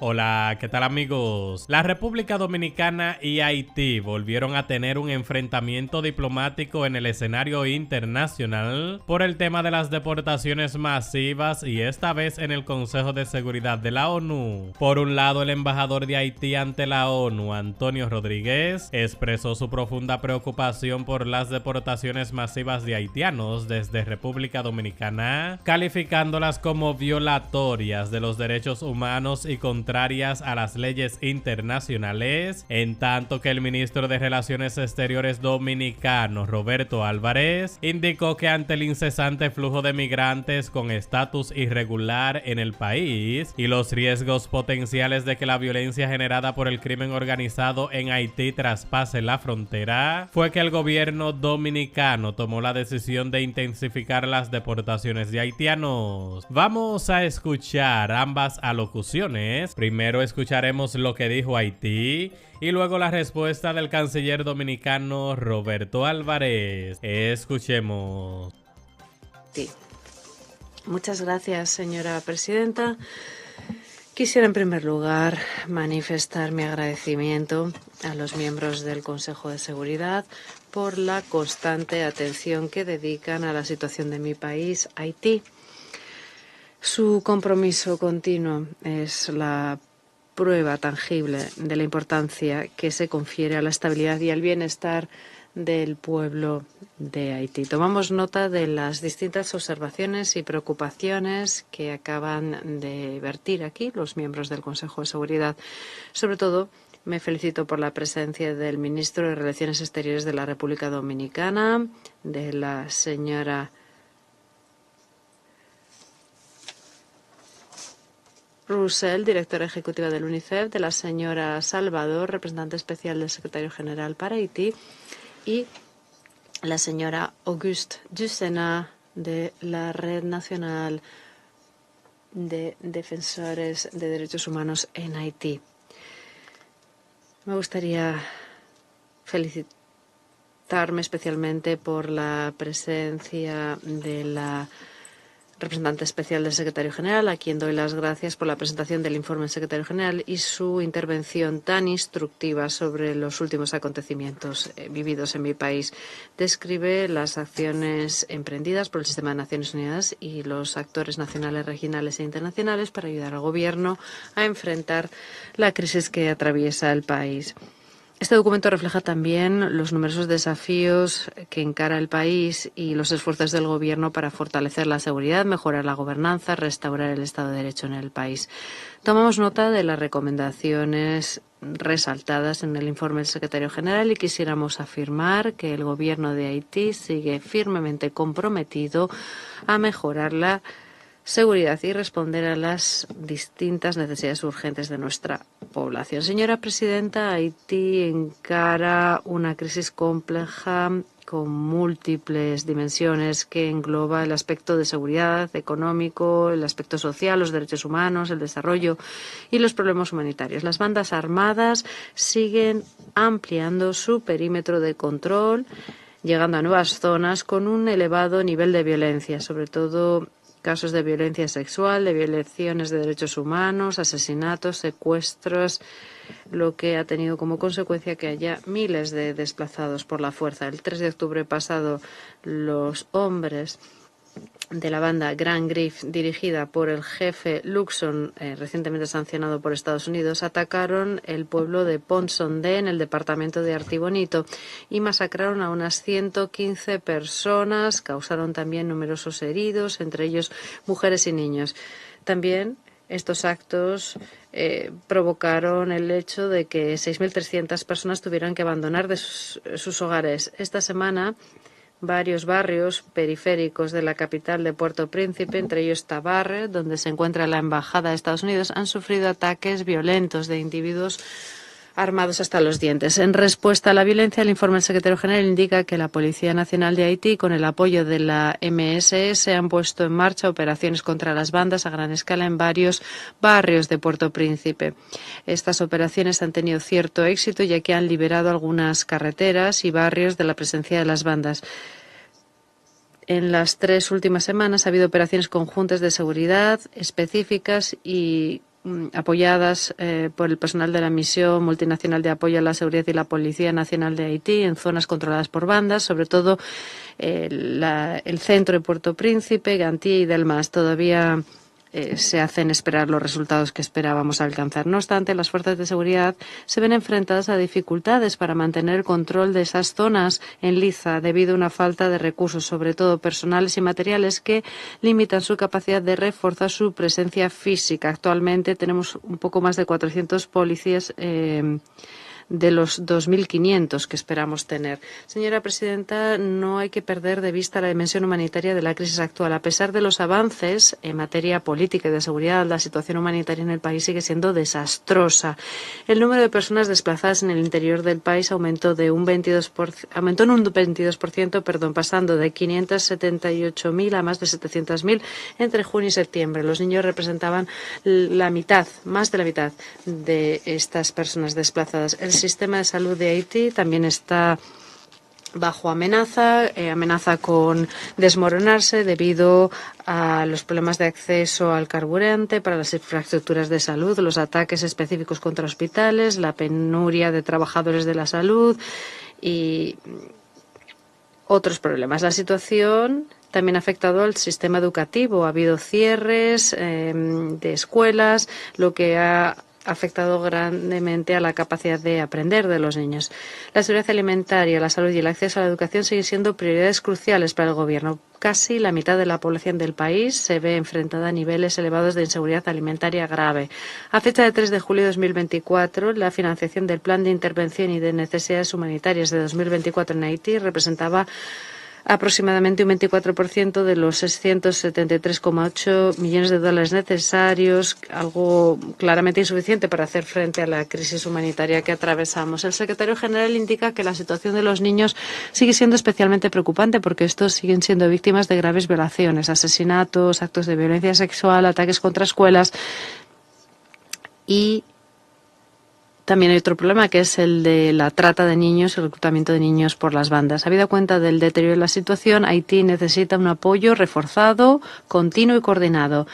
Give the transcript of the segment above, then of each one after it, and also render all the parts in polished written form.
Hola, ¿qué tal amigos? La República Dominicana y Haití volvieron a tener un enfrentamiento diplomático en el escenario internacional por el tema de las deportaciones masivas y esta vez en el Consejo de Seguridad de la ONU. Por un lado, el embajador de Haití ante la ONU, Antonio Rodríguez, expresó su profunda preocupación por las deportaciones masivas de haitianos desde República Dominicana, calificándolas como violatorias de los derechos humanos y contrarias a las leyes internacionales, en tanto que el ministro de Relaciones Exteriores dominicano, Roberto Álvarez, indicó que ante el incesante flujo de migrantes con estatus irregular en el país y los riesgos potenciales de que la violencia generada por el crimen organizado en Haití traspase la frontera, fue que el gobierno dominicano tomó la decisión de intensificar las deportaciones de haitianos. Vamos a escuchar ambas alocuciones. Primero escucharemos lo que dijo Haití y luego la respuesta del canciller dominicano Roberto Álvarez. Escuchemos. Sí. Muchas gracias, señora presidenta. Quisiera en primer lugar manifestar mi agradecimiento a los miembros del Consejo de Seguridad por la constante atención que dedican a la situación de mi país, Haití. Su compromiso continuo es la prueba tangible de la importancia que se confiere a la estabilidad y al bienestar del pueblo de Haití. Tomamos nota de las distintas observaciones y preocupaciones que acaban de vertir aquí los miembros del Consejo de Seguridad. Sobre todo, me felicito por la presencia del ministro de Relaciones Exteriores de la República Dominicana, de la señora Roussel, directora ejecutiva del UNICEF, de la señora Salvador, representante especial del secretario general para Haití, y la señora Auguste Dussena, de la Red Nacional de Defensores de Derechos Humanos en Haití. Me gustaría felicitarme especialmente por la presencia de la representante especial del secretario general, a quien doy las gracias por la presentación del informe del secretario general y su intervención tan instructiva sobre los últimos acontecimientos vividos en mi país. Describe las acciones emprendidas por el Sistema de Naciones Unidas y los actores nacionales, regionales e internacionales para ayudar al gobierno a enfrentar la crisis que atraviesa el país. Este documento refleja también los numerosos desafíos que encara el país y los esfuerzos del Gobierno para fortalecer la seguridad, mejorar la gobernanza, restaurar el Estado de Derecho en el país. Tomamos nota de las recomendaciones resaltadas en el informe del secretario general y quisiéramos afirmar que el Gobierno de Haití sigue firmemente comprometido a mejorar la seguridad y responder a las distintas necesidades urgentes de nuestra población. Señora presidenta, Haití encara una crisis compleja con múltiples dimensiones que engloba el aspecto de seguridad económico, el aspecto social, los derechos humanos, el desarrollo y los problemas humanitarios. Las bandas armadas siguen ampliando su perímetro de control, llegando a nuevas zonas con un elevado nivel de violencia, sobre todo casos de violencia sexual, de violaciones de derechos humanos, asesinatos, secuestros, lo que ha tenido como consecuencia que haya miles de desplazados por la fuerza. El 3 de octubre pasado, los hombres de la banda Grand Grif, dirigida por el jefe Luxon, recientemente sancionado por Estados Unidos, atacaron el pueblo de Pont-Sondé en el departamento de Artibonito y masacraron a unas 115 personas, causaron también numerosos heridos, entre ellos mujeres y niños. También estos actos provocaron el hecho de que 6.300 personas tuvieran que abandonar de sus hogares. Esta semana, varios barrios periféricos de la capital de Puerto Príncipe, entre ellos Tabarre, donde se encuentra la Embajada de Estados Unidos, han sufrido ataques violentos de individuos armados hasta los dientes. En respuesta a la violencia, el informe del secretario general indica que la Policía Nacional de Haití, con el apoyo de la MSS, han puesto en marcha operaciones contra las bandas a gran escala en varios barrios de Puerto Príncipe. Estas operaciones han tenido cierto éxito, ya que han liberado algunas carreteras y barrios de la presencia de las bandas. En las 3 últimas semanas ha habido operaciones conjuntas de seguridad específicas y apoyadas por el personal de la Misión Multinacional de Apoyo a la Seguridad y la Policía Nacional de Haití en zonas controladas por bandas, sobre todo el centro de Puerto Príncipe, Gantía y Delmas. Todavía se hacen esperar los resultados que esperábamos alcanzar. No obstante, las fuerzas de seguridad se ven enfrentadas a dificultades para mantener el control de esas zonas en liza debido a una falta de recursos, sobre todo personales y materiales, que limitan su capacidad de reforzar su presencia física. Actualmente tenemos un poco más de 400 policías de los 2.500 que esperamos tener. Señora presidenta, no hay que perder de vista la dimensión humanitaria de la crisis actual. A pesar de los avances en materia política y de seguridad, la situación humanitaria en el país sigue siendo desastrosa. El número de personas desplazadas en el interior del país aumentó en un 22%, pasando de 578.000 a más de 700.000 entre junio y septiembre. Los niños representaban más de la mitad de estas personas desplazadas. El sistema de salud de Haití también está bajo amenaza con desmoronarse debido a los problemas de acceso al carburante para las infraestructuras de salud, los ataques específicos contra hospitales, la penuria de trabajadores de la salud y otros problemas. La situación también ha afectado al sistema educativo. Ha habido cierres de escuelas, lo que ha afectado grandemente a la capacidad de aprender de los niños. La seguridad alimentaria, la salud y el acceso a la educación siguen siendo prioridades cruciales para el Gobierno. Casi la mitad de la población del país se ve enfrentada a niveles elevados de inseguridad alimentaria grave. A fecha de 3 de julio de 2024, la financiación del Plan de Intervención y de Necesidades Humanitarias de 2024 en Haití representaba aproximadamente un 24% de los 673,8 millones de dólares necesarios, algo claramente insuficiente para hacer frente a la crisis humanitaria que atravesamos. El secretario general indica que la situación de los niños sigue siendo especialmente preocupante porque estos siguen siendo víctimas de graves violaciones, asesinatos, actos de violencia sexual, ataques contra escuelas y también hay otro problema, que es el de la trata de niños y el reclutamiento de niños por las bandas. Habida cuenta del deterioro de la situación, Haití necesita un apoyo reforzado, continuo y coordinado.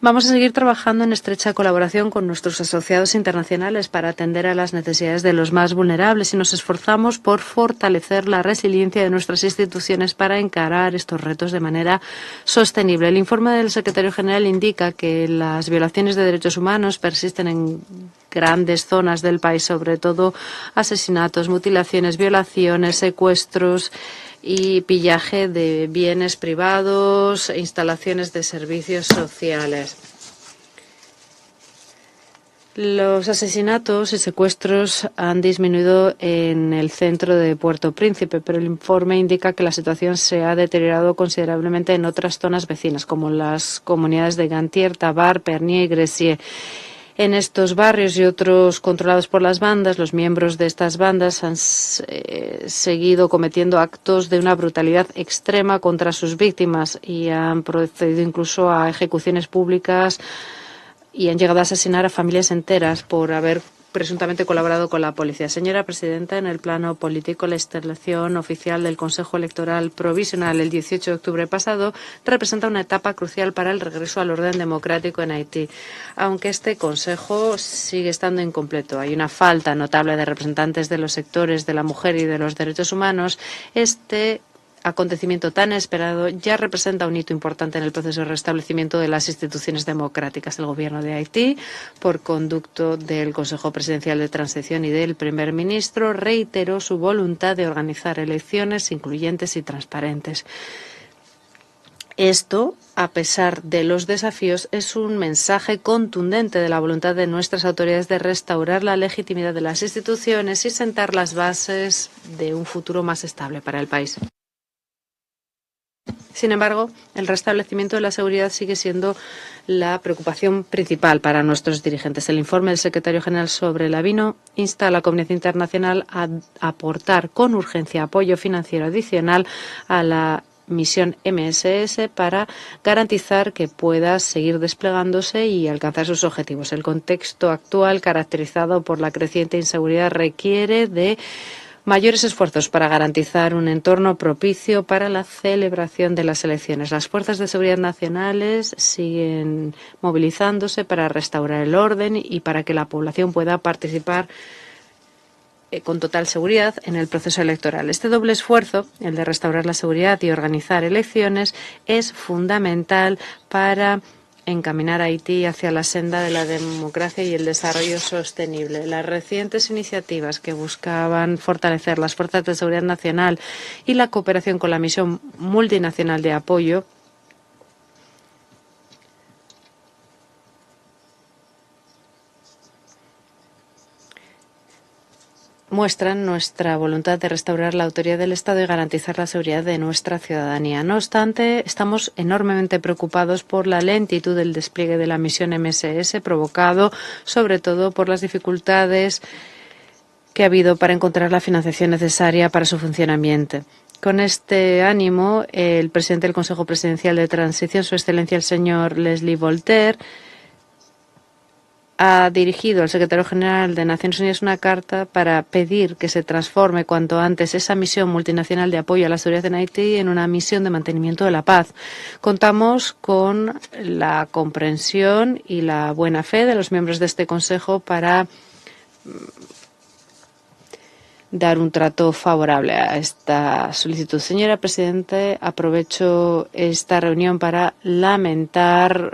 Vamos a seguir trabajando en estrecha colaboración con nuestros asociados internacionales para atender a las necesidades de los más vulnerables y nos esforzamos por fortalecer la resiliencia de nuestras instituciones para encarar estos retos de manera sostenible. El informe del secretario general indica que las violaciones de derechos humanos persisten en grandes zonas del país, sobre todo asesinatos, mutilaciones, violaciones, secuestros y pillaje de bienes privados e instalaciones de servicios sociales. Los asesinatos y secuestros han disminuido en el centro de Puerto Príncipe, pero el informe indica que la situación se ha deteriorado considerablemente en otras zonas vecinas, como las comunidades de Gantier, Tabar, Pernier y Gressier. En estos barrios y otros controlados por las bandas, los miembros de estas bandas han seguido cometiendo actos de una brutalidad extrema contra sus víctimas y han procedido incluso a ejecuciones públicas y han llegado a asesinar a familias enteras por haber presuntamente colaborado con la policía. Señora presidenta, en el plano político, la instalación oficial del Consejo Electoral Provisional el 18 de octubre pasado representa una etapa crucial para el regreso al orden democrático en Haití. Aunque este Consejo sigue estando incompleto, hay una falta notable de representantes de los sectores de la mujer y de los derechos humanos. Este acontecimiento tan esperado ya representa un hito importante en el proceso de restablecimiento de las instituciones democráticas. El Gobierno de Haití, por conducto del Consejo Presidencial de Transición y del Primer Ministro, reiteró su voluntad de organizar elecciones incluyentes y transparentes. Esto, a pesar de los desafíos, es un mensaje contundente de la voluntad de nuestras autoridades de restaurar la legitimidad de las instituciones y sentar las bases de un futuro más estable para el país. Sin embargo, el restablecimiento de la seguridad sigue siendo la preocupación principal para nuestros dirigentes. El informe del secretario general sobre el vino insta a la comunidad internacional a aportar con urgencia apoyo financiero adicional a la misión MSS para garantizar que pueda seguir desplegándose y alcanzar sus objetivos. El contexto actual, caracterizado por la creciente inseguridad, requiere de mayores esfuerzos para garantizar un entorno propicio para la celebración de las elecciones. Las fuerzas de seguridad nacionales siguen movilizándose para restaurar el orden y para que la población pueda participar con total seguridad en el proceso electoral. Este doble esfuerzo, el de restaurar la seguridad y organizar elecciones, es fundamental para encaminar a Haití hacia la senda de la democracia y el desarrollo sostenible. Las recientes iniciativas que buscaban fortalecer las fuerzas de seguridad nacional y la cooperación con la misión multinacional de apoyo muestran nuestra voluntad de restaurar la autoridad del Estado y garantizar la seguridad de nuestra ciudadanía. No obstante, estamos enormemente preocupados por la lentitud del despliegue de la misión MSS, provocado sobre todo por las dificultades que ha habido para encontrar la financiación necesaria para su funcionamiento. Con este ánimo, el presidente del Consejo Presidencial de Transición, Su Excelencia el señor Leslie Voltaire, ha dirigido al secretario general de Naciones Unidas una carta para pedir que se transforme cuanto antes esa misión multinacional de apoyo a la seguridad en Haití en una misión de mantenimiento de la paz. Contamos con la comprensión y la buena fe de los miembros de este Consejo para dar un trato favorable a esta solicitud. Señora Presidente, aprovecho esta reunión para lamentar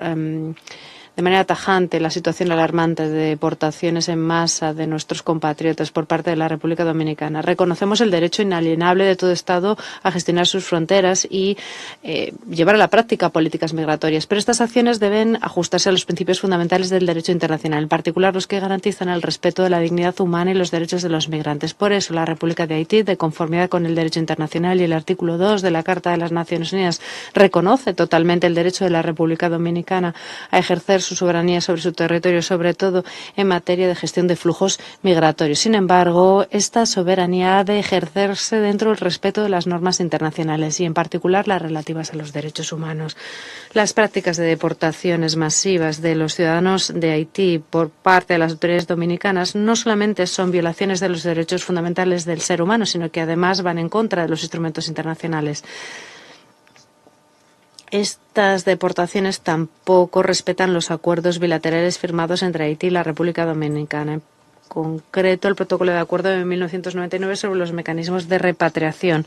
de manera tajante la situación alarmante de deportaciones en masa de nuestros compatriotas por parte de la República Dominicana. Reconocemos el derecho inalienable de todo Estado a gestionar sus fronteras y llevar a la práctica políticas migratorias, pero estas acciones deben ajustarse a los principios fundamentales del derecho internacional, en particular los que garantizan el respeto de la dignidad humana y los derechos de los migrantes. Por eso, la República de Haití, de conformidad con el derecho internacional y el artículo 2 de la Carta de las Naciones Unidas, reconoce totalmente el derecho de la República Dominicana a ejercer su soberanía sobre su territorio, sobre todo en materia de gestión de flujos migratorios. Sin embargo, esta soberanía ha de ejercerse dentro del respeto de las normas internacionales y, en particular, las relativas a los derechos humanos. Las prácticas de deportaciones masivas de los ciudadanos de Haití por parte de las autoridades dominicanas no solamente son violaciones de los derechos fundamentales del ser humano, sino que además van en contra de los instrumentos internacionales. Estas deportaciones tampoco respetan los acuerdos bilaterales firmados entre Haití y la República Dominicana. En concreto, el protocolo de acuerdo de 1999 sobre los mecanismos de repatriación.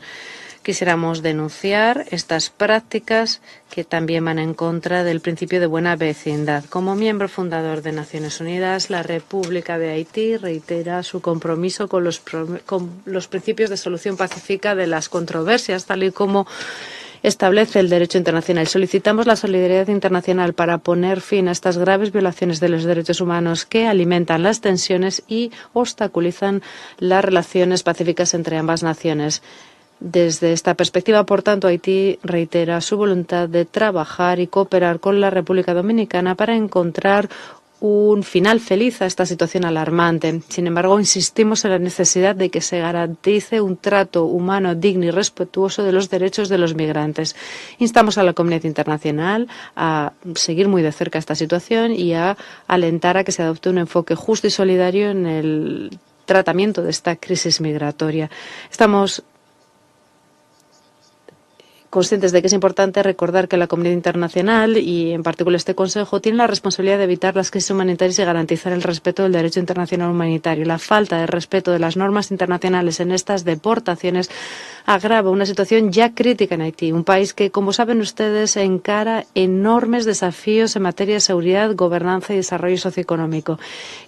Quisiéramos denunciar estas prácticas que también van en contra del principio de buena vecindad. Como miembro fundador de Naciones Unidas, la República de Haití reitera su compromiso con los principios de solución pacífica de las controversias, tal y como establece el derecho internacional. Solicitamos la solidaridad internacional para poner fin a estas graves violaciones de los derechos humanos que alimentan las tensiones y obstaculizan las relaciones pacíficas entre ambas naciones. Desde esta perspectiva, por tanto, Haití reitera su voluntad de trabajar y cooperar con la República Dominicana para encontrar un final feliz a esta situación alarmante. Sin embargo, insistimos en la necesidad de que se garantice un trato humano digno y respetuoso de los derechos de los migrantes. Instamos a la comunidad internacional a seguir muy de cerca esta situación y a alentar a que se adopte un enfoque justo y solidario en el tratamiento de esta crisis migratoria. Estamos conscientes de que es importante recordar que la comunidad internacional y en particular este Consejo tiene la responsabilidad de evitar las crisis humanitarias y garantizar el respeto del derecho internacional humanitario. La falta de respeto de las normas internacionales en estas deportaciones agrava una situación ya crítica en Haití, un país que, como saben ustedes, encara enormes desafíos en materia de seguridad, gobernanza y desarrollo socioeconómico.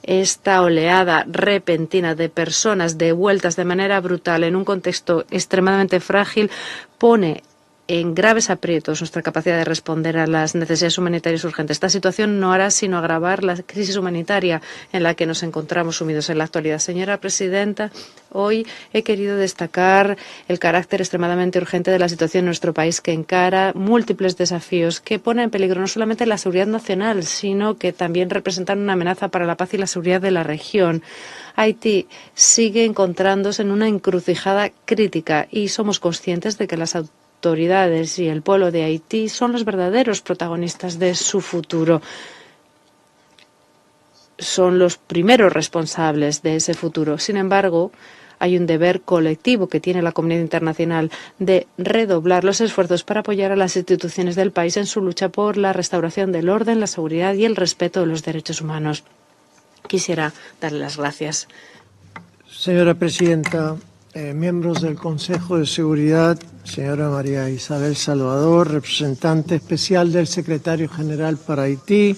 Esta oleada repentina de personas devueltas de manera brutal en un contexto extremadamente frágil pone en graves aprietos nuestra capacidad de responder a las necesidades humanitarias urgentes. Esta situación no hará sino agravar la crisis humanitaria en la que nos encontramos sumidos en la actualidad. Señora Presidenta, hoy he querido destacar el carácter extremadamente urgente de la situación en nuestro país, que encara múltiples desafíos que ponen en peligro no solamente la seguridad nacional, sino que también representan una amenaza para la paz y la seguridad de la región. Haití sigue encontrándose en una encrucijada crítica y somos conscientes de que las autoridades y el pueblo de Haití son los verdaderos protagonistas de su futuro. Son los primeros responsables de ese futuro. Sin embargo, hay un deber colectivo que tiene la comunidad internacional de redoblar los esfuerzos para apoyar a las instituciones del país en su lucha por la restauración del orden, la seguridad y el respeto de los derechos humanos. Quisiera darle las gracias. Señora Presidenta, miembros del Consejo de Seguridad, señora María Isabel Salvador, representante especial del Secretario General para Haití,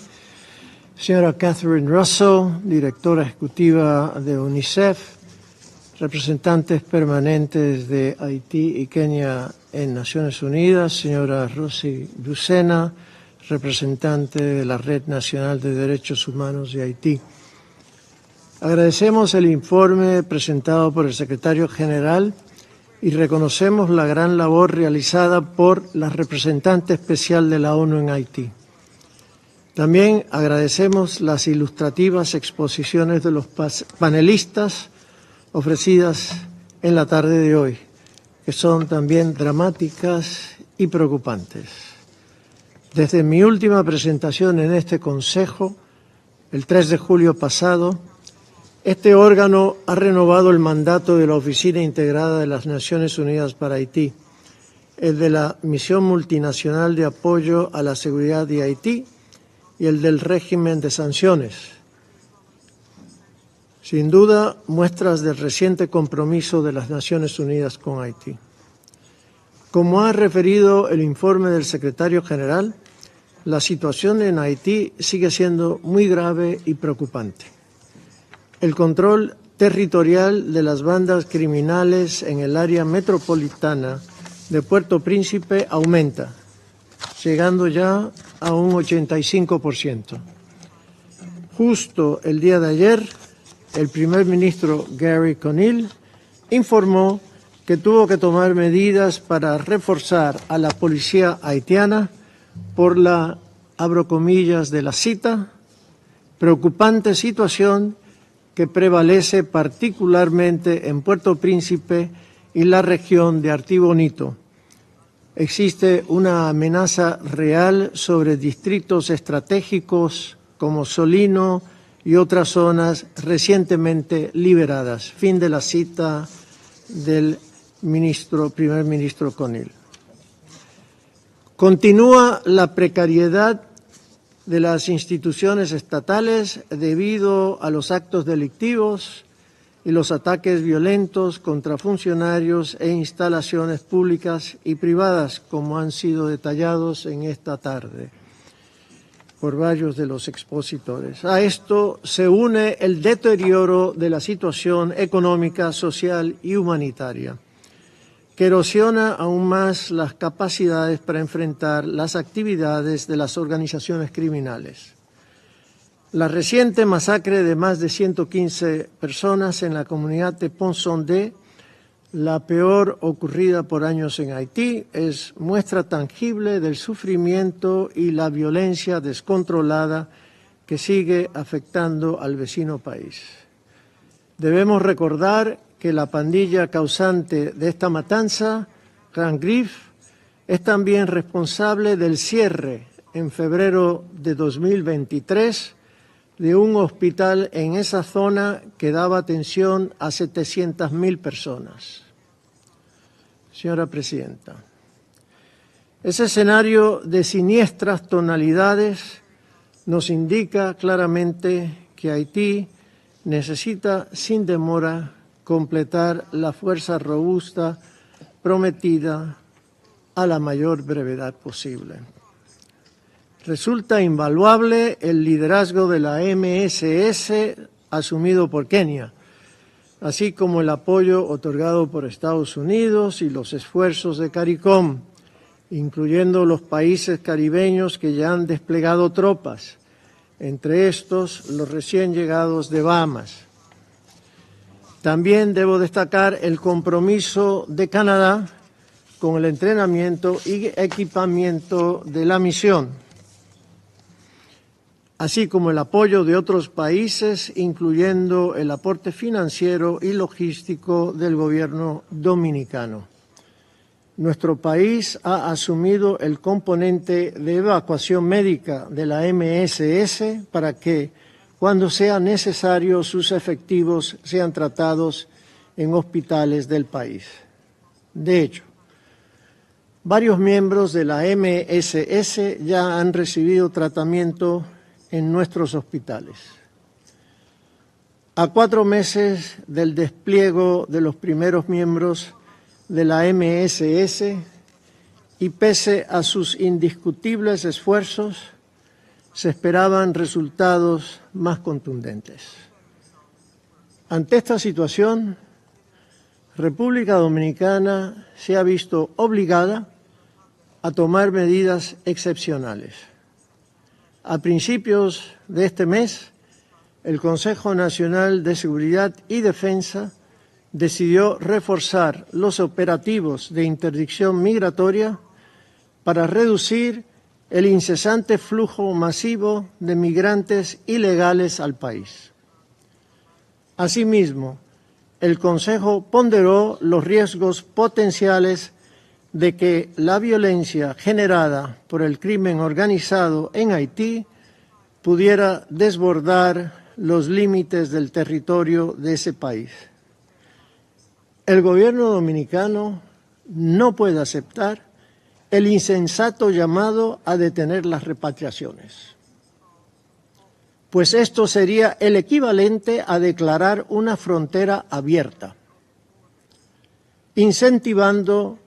señora Catherine Russell, directora ejecutiva de UNICEF, representantes permanentes de Haití y Kenia en Naciones Unidas, señora Rosy Lucena, representante de la Red Nacional de Derechos Humanos de Haití. Agradecemos el informe presentado por el Secretario General y reconocemos la gran labor realizada por la representante especial de la ONU en Haití. También agradecemos las ilustrativas exposiciones de los panelistas ofrecidas en la tarde de hoy, que son también dramáticas y preocupantes. Desde mi última presentación en este Consejo, el 3 de julio pasado, este órgano ha renovado el mandato de la Oficina Integrada de las Naciones Unidas para Haití, el de la Misión Multinacional de Apoyo a la Seguridad de Haití y el del régimen de sanciones. Sin duda, muestras del reciente compromiso de las Naciones Unidas con Haití. Como ha referido el informe del Secretario General, la situación en Haití sigue siendo muy grave y preocupante. El control territorial de las bandas criminales en el área metropolitana de Puerto Príncipe aumenta, llegando ya a un 85%. Justo el día de ayer, el primer ministro Gary Conille informó que tuvo que tomar medidas para reforzar a la policía haitiana por la, abro comillas, de la cita, preocupante situación que prevalece particularmente en Puerto Príncipe y la región de Artibonito. Existe una amenaza real sobre distritos estratégicos como Solino y otras zonas recientemente liberadas. Fin de la cita del primer ministro Conille. Continúa la precariedad de las instituciones estatales debido a los actos delictivos y los ataques violentos contra funcionarios e instalaciones públicas y privadas, como han sido detallados en esta tarde por varios de los expositores. A esto se une el deterioro de la situación económica, social y humanitaria, que erosiona aún más las capacidades para enfrentar las actividades de las organizaciones criminales. La reciente masacre de más de 115 personas en la comunidad de Pont-Sondé, la peor ocurrida por años en Haití, es muestra tangible del sufrimiento y la violencia descontrolada que sigue afectando al vecino país. Debemos recordar que la pandilla causante de esta matanza, Grand Grif, es también responsable del cierre en febrero de 2023 de un hospital en esa zona que daba atención a 700.000 personas. Señora Presidenta, ese escenario de siniestras tonalidades nos indica claramente que Haití necesita sin demora completar la fuerza robusta prometida a la mayor brevedad posible. Resulta invaluable el liderazgo de la MSS asumido por Kenia, así como el apoyo otorgado por Estados Unidos y los esfuerzos de CARICOM, incluyendo los países caribeños que ya han desplegado tropas, entre estos los recién llegados de Bahamas. También debo destacar el compromiso de Canadá con el entrenamiento y equipamiento de la misión, así como el apoyo de otros países, incluyendo el aporte financiero y logístico del gobierno dominicano. Nuestro país ha asumido el componente de evacuación médica de la MSS para que, cuando sea necesario, sus efectivos sean tratados en hospitales del país. De hecho, varios miembros de la MSS ya han recibido tratamiento en nuestros hospitales. A 4 meses del despliegue de los primeros miembros de la MSS y pese a sus indiscutibles esfuerzos, se esperaban resultados más contundentes. Ante esta situación, República Dominicana se ha visto obligada a tomar medidas excepcionales. A principios de este mes, el Consejo Nacional de Seguridad y Defensa decidió reforzar los operativos de interdicción migratoria para reducir el incesante flujo masivo de migrantes ilegales al país. Asimismo, el Consejo ponderó los riesgos potenciales de que la violencia generada por el crimen organizado en Haití pudiera desbordar los límites del territorio de ese país. El gobierno dominicano no puede aceptar el insensato llamado a detener las repatriaciones, pues esto sería el equivalente a declarar una frontera abierta, incentivando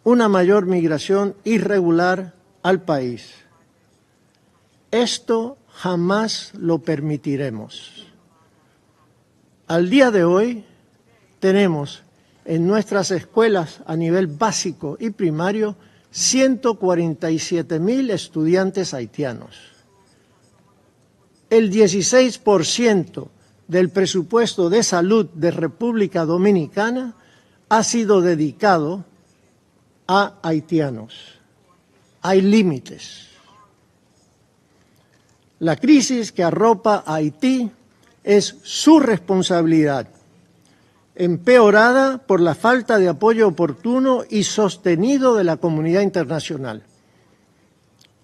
una mayor migración irregular al país. Esto jamás lo permitiremos. Al día de hoy tenemos en nuestras escuelas a nivel básico y primario 147,000 estudiantes haitianos. El 16% del presupuesto de salud de República Dominicana ha sido dedicado a haitianos. Hay límites. La crisis que arropa a Haití es su responsabilidad, empeorada por la falta de apoyo oportuno y sostenido de la comunidad internacional.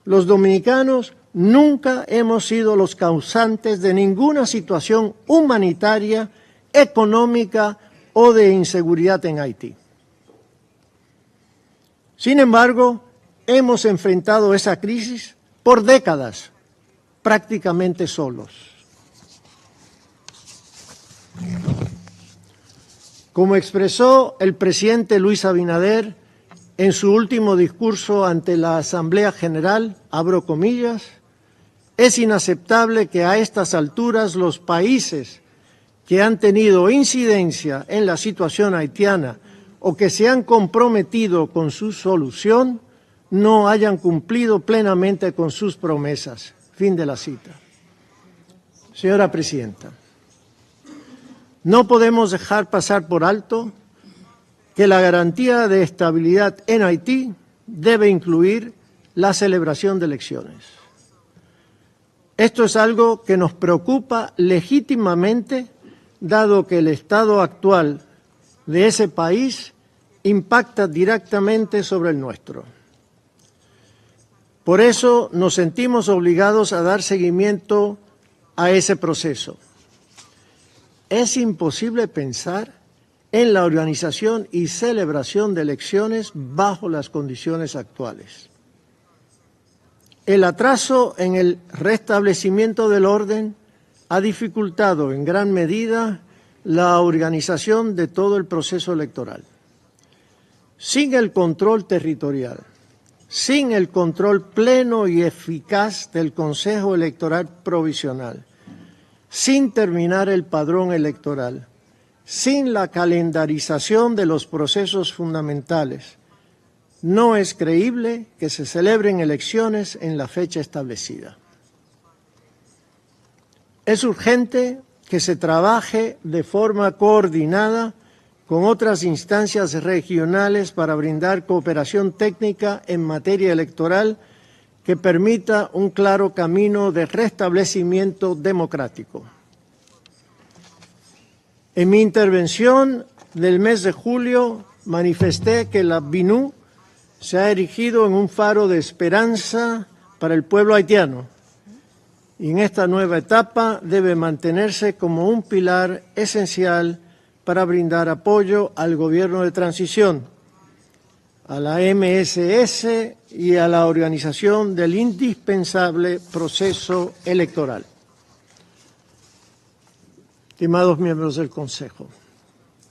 Los dominicanos nunca hemos sido los causantes de ninguna situación humanitaria, económica o de inseguridad en Haití. Sin embargo, hemos enfrentado esa crisis por décadas, prácticamente solos. Como expresó el presidente Luis Abinader en su último discurso ante la Asamblea General, abro comillas, es inaceptable que a estas alturas los países que han tenido incidencia en la situación haitiana o que se han comprometido con su solución no hayan cumplido plenamente con sus promesas. Fin de la cita. Señora Presidenta, no podemos dejar pasar por alto que la garantía de estabilidad en Haití debe incluir la celebración de elecciones. Esto es algo que nos preocupa legítimamente, dado que el estado actual de ese país impacta directamente sobre el nuestro. Por eso nos sentimos obligados a dar seguimiento a ese proceso. Es imposible pensar en la organización y celebración de elecciones bajo las condiciones actuales. El atraso en el restablecimiento del orden ha dificultado en gran medida la organización de todo el proceso electoral. Sin el control territorial, sin el control pleno y eficaz del Consejo Electoral Provisional, sin terminar el padrón electoral, sin la calendarización de los procesos fundamentales, no es creíble que se celebren elecciones en la fecha establecida. Es urgente que se trabaje de forma coordinada con otras instancias regionales para brindar cooperación técnica en materia electoral que permita un claro camino de restablecimiento democrático. En mi intervención del mes de julio manifesté que la BINU se ha erigido en un faro de esperanza para el pueblo haitiano y en esta nueva etapa debe mantenerse como un pilar esencial para brindar apoyo al gobierno de transición, a la MSS y a la organización del indispensable proceso electoral. Estimados miembros del Consejo,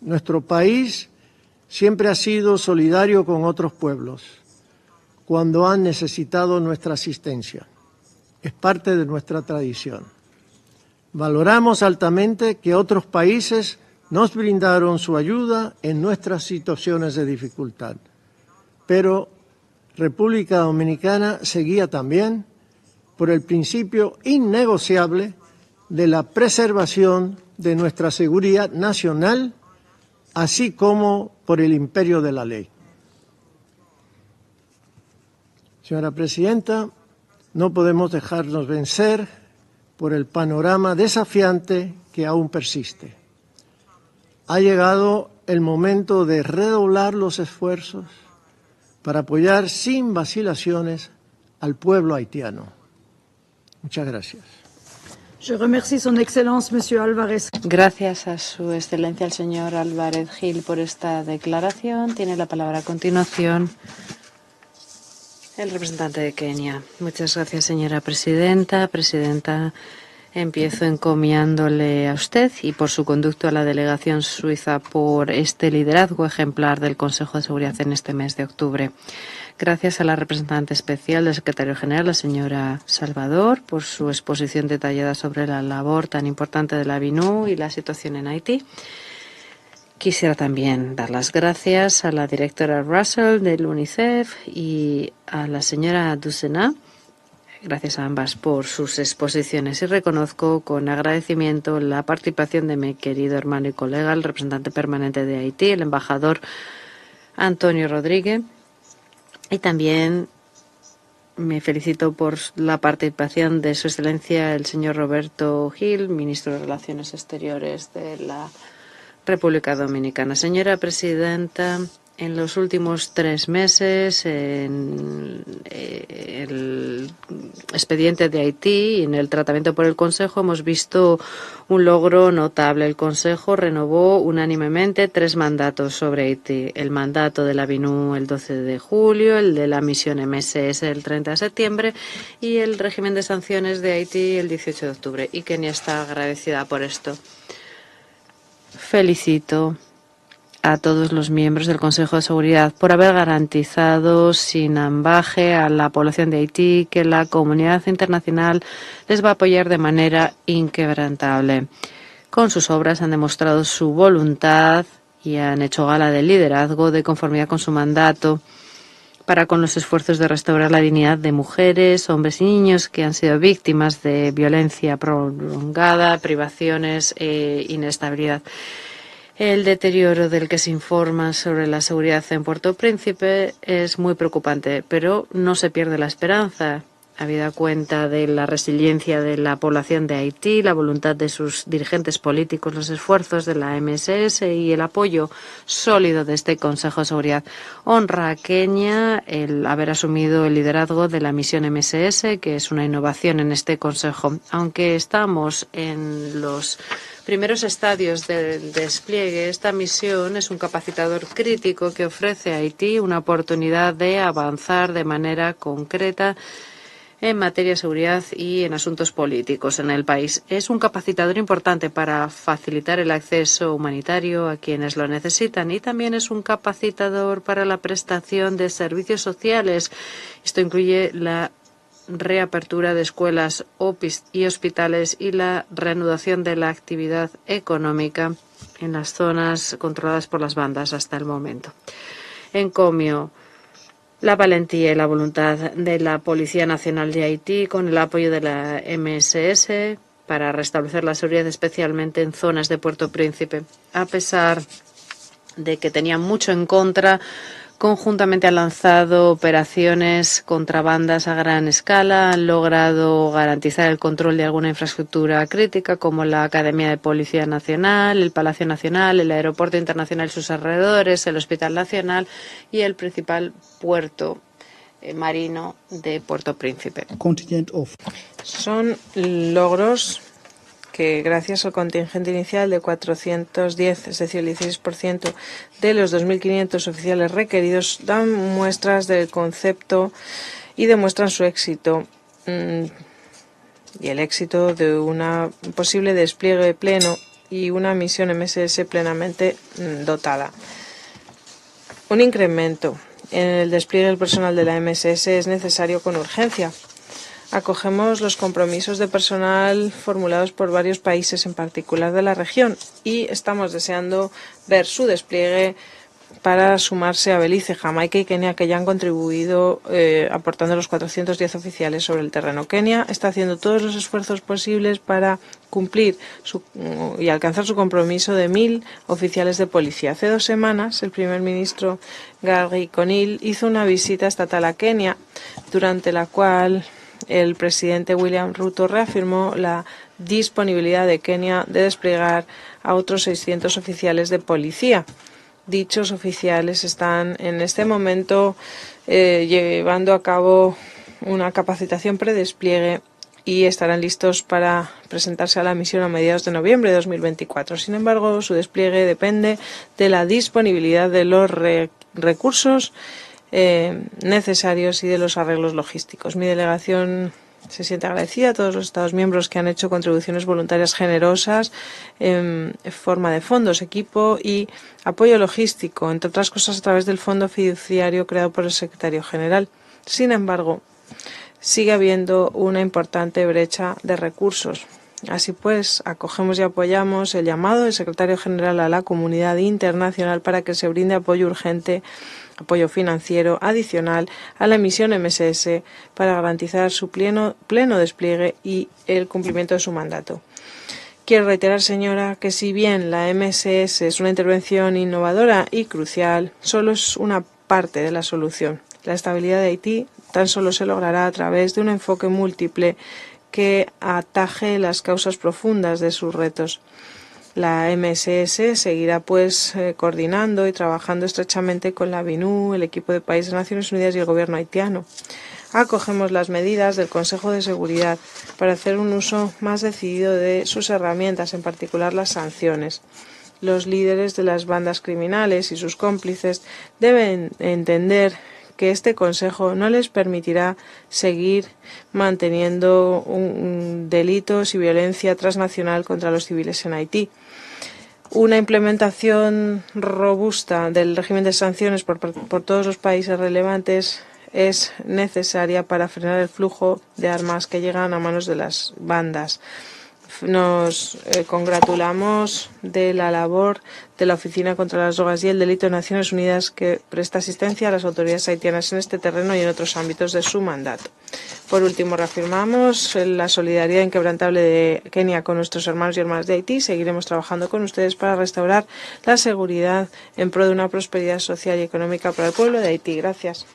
nuestro país siempre ha sido solidario con otros pueblos cuando han necesitado nuestra asistencia. Es parte de nuestra tradición. Valoramos altamente que otros países nos brindaron su ayuda en nuestras situaciones de dificultad. Pero República Dominicana seguía también por el principio innegociable de la preservación de nuestra seguridad nacional, así como por el imperio de la ley. Señora Presidenta, no podemos dejarnos vencer por el panorama desafiante que aún persiste. Ha llegado el momento de redoblar los esfuerzos para apoyar sin vacilaciones al pueblo haitiano. Muchas gracias. Je remercie Son Excellence, Monsieur Álvarez. Gracias a Su Excelencia el señor Álvarez Gil por esta declaración. Tiene la palabra a continuación el representante de Kenia. Muchas gracias, señora presidenta. Presidenta, empiezo encomiándole a usted y por su conducto a la delegación suiza por este liderazgo ejemplar del Consejo de Seguridad en este mes de octubre. Gracias a la representante especial del secretario general, la señora Salvador, por su exposición detallada sobre la labor tan importante de la BNUU y la situación en Haití. Quisiera también dar las gracias a la directora Russell del UNICEF y a la señora Dussena. Gracias a ambas por sus exposiciones y reconozco con agradecimiento la participación de mi querido hermano y colega, el representante permanente de Haití, el embajador Antonio Rodríguez. Y también me felicito por la participación de Su Excelencia el señor Roberto Gil, ministro de Relaciones Exteriores de la República Dominicana. Señora Presidenta, en los últimos 3 meses, en el expediente de Haití y en el tratamiento por el Consejo, hemos visto un logro notable. El Consejo renovó unánimemente 3 mandatos sobre Haití. El mandato de la BNUU el 12 de julio, el de la misión MSS el 30 de septiembre y el régimen de sanciones de Haití el 18 de octubre. Y Kenia está agradecida por esto. Felicito a todos los miembros del Consejo de Seguridad por haber garantizado sin ambaje a la población de Haití que la comunidad internacional les va a apoyar de manera inquebrantable. Con sus obras han demostrado su voluntad y han hecho gala del liderazgo de conformidad con su mandato para con los esfuerzos de restaurar la dignidad de mujeres, hombres y niños que han sido víctimas de violencia prolongada, privaciones e inestabilidad. El deterioro del que se informa sobre la seguridad en Puerto Príncipe es muy preocupante, pero no se pierde la esperanza, habida cuenta de la resiliencia de la población de Haití, la voluntad de sus dirigentes políticos, los esfuerzos de la MSS y el apoyo sólido de este Consejo de Seguridad. Honra a Kenia el haber asumido el liderazgo de la misión MSS, que es una innovación en este Consejo. Aunque estamos en los primeros estadios del despliegue, esta misión es un capacitador crítico que ofrece a Haití una oportunidad de avanzar de manera concreta en materia de seguridad y en asuntos políticos en el país. Es un capacitador importante para facilitar el acceso humanitario a quienes lo necesitan y también es un capacitador para la prestación de servicios sociales. Esto incluye la reapertura de escuelas y hospitales y la reanudación de la actividad económica en las zonas controladas por las bandas hasta el momento. Encomio la valentía y la voluntad de la Policía Nacional de Haití con el apoyo de la MSS para restablecer la seguridad, especialmente en zonas de Puerto Príncipe. A pesar de que tenían mucho en contra, conjuntamente han lanzado operaciones contra bandas a gran escala, han logrado garantizar el control de alguna infraestructura crítica como la Academia de Policía Nacional, el Palacio Nacional, el Aeropuerto Internacional y sus alrededores, el Hospital Nacional y el principal puerto marino de Puerto Príncipe. Son logros que gracias al contingente inicial de 410, es decir, el 16% de los 2.500 oficiales requeridos, dan muestras del concepto y demuestran su éxito y el éxito de una posible despliegue pleno y una misión MSS plenamente dotada. Un incremento en el despliegue del personal de la MSS es necesario con urgencia. Acogemos los compromisos de personal formulados por varios países, en particular de la región, y estamos deseando ver su despliegue para sumarse a Belice, Jamaica y Kenia, que ya han contribuido aportando los 410 oficiales sobre el terreno. Kenia está haciendo todos los esfuerzos posibles para cumplir y alcanzar su compromiso de 1.000 oficiales de policía. Hace 2 semanas, el primer ministro Gary Conil hizo una visita estatal a Kenia, durante la cual el presidente William Ruto reafirmó la disponibilidad de Kenia de desplegar a otros 600 oficiales de policía. Dichos oficiales están en este momento llevando a cabo una capacitación predespliegue y estarán listos para presentarse a la misión a mediados de noviembre de 2024. Sin embargo, su despliegue depende de la disponibilidad de los recursos necesarios y de los arreglos logísticos. Mi delegación se siente agradecida a todos los Estados miembros que han hecho contribuciones voluntarias generosas en forma de fondos, equipo y apoyo logístico, entre otras cosas a través del fondo fiduciario creado por el secretario general. Sin embargo, sigue habiendo una importante brecha de recursos. Así pues, acogemos y apoyamos el llamado del secretario general a la comunidad internacional para que se brinde apoyo urgente, apoyo financiero adicional a la misión MSS para garantizar su pleno despliegue y el cumplimiento de su mandato. Quiero reiterar, señora, que si bien la MSS es una intervención innovadora y crucial, solo es una parte de la solución. La estabilidad de Haití tan solo se logrará a través de un enfoque múltiple que ataje las causas profundas de sus retos. La MSS seguirá coordinando y trabajando estrechamente con la BINU, el equipo de países de Naciones Unidas y el gobierno haitiano. Acogemos las medidas del Consejo de Seguridad para hacer un uso más decidido de sus herramientas, en particular las sanciones. Los líderes de las bandas criminales y sus cómplices deben entender que este Consejo no les permitirá seguir manteniendo delitos y violencia transnacional contra los civiles en Haití. Una implementación robusta del régimen de sanciones por todos los países relevantes es necesaria para frenar el flujo de armas que llegan a manos de las bandas. Nos congratulamos de la labor de la Oficina contra las Drogas y el Delito de Naciones Unidas, que presta asistencia a las autoridades haitianas en este terreno y en otros ámbitos de su mandato. Por último, reafirmamos la solidaridad inquebrantable de Kenia con nuestros hermanos y hermanas de Haití. Seguiremos trabajando con ustedes para restaurar la seguridad en pro de una prosperidad social y económica para el pueblo de Haití. Gracias.